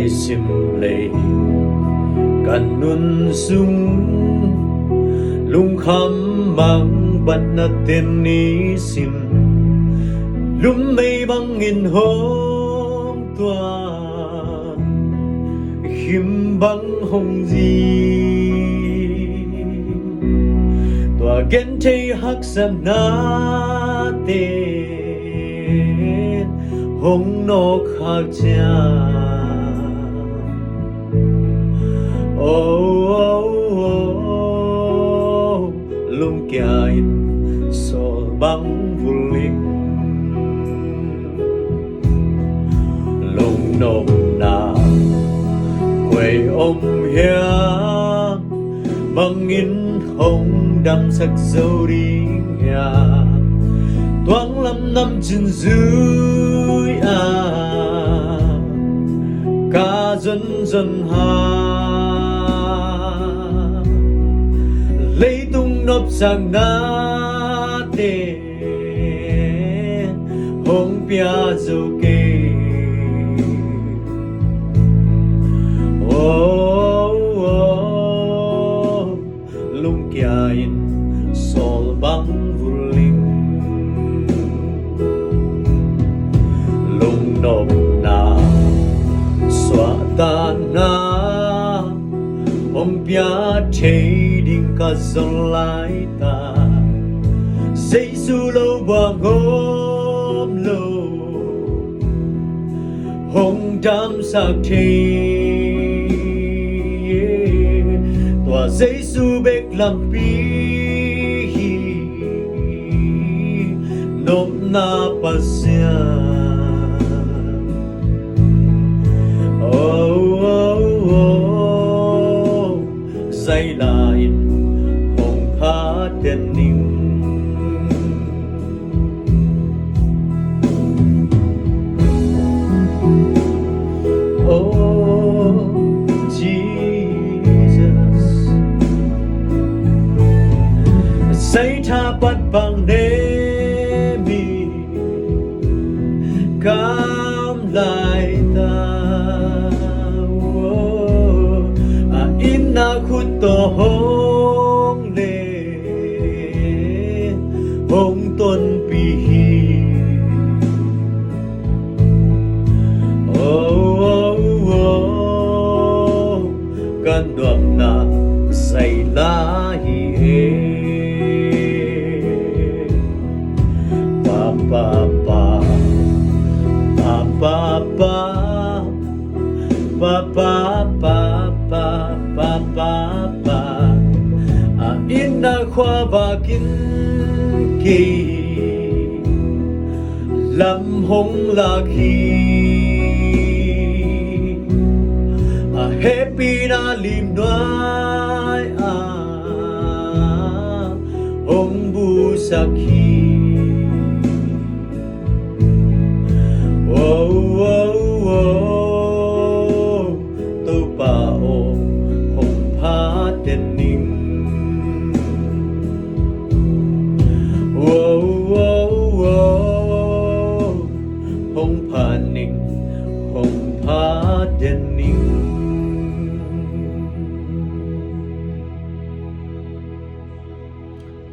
lại sim lệ cần nun sung lung khăm mang bắt na tên ni sim lum mây băng in hôm tua khim băng hồng gì tua gen thấy hắc sam na tên hồng nô khắc cha lung kia in sol băng vuling lung nôm na quay hia băng in hồng đậm sắc dâu đi nhà toang lâm năm chân dưới ca dân dân ha lấy tung nộp sang na tên hồng pia dâu kê lung kia in sol băng vuling lung nộp na xóa tan na hồng pia chế đình cả dòng lại ta xây su lâu và gom lâu hồng đam sắc chế tòa xây su bếch làm pi nôm na pasya dây lại hồng phá tên ninh oh Jesus dây tha bắt bằng đê mi cam lại ta na khut to hong le hong ton pi hi kan duam na sai la hi he pa pa pa pa pa pa pa pa pa pa pa pa inna khoa và kinh kỳ lâm hồng là khi happy na lim đoái hồng bu sa khi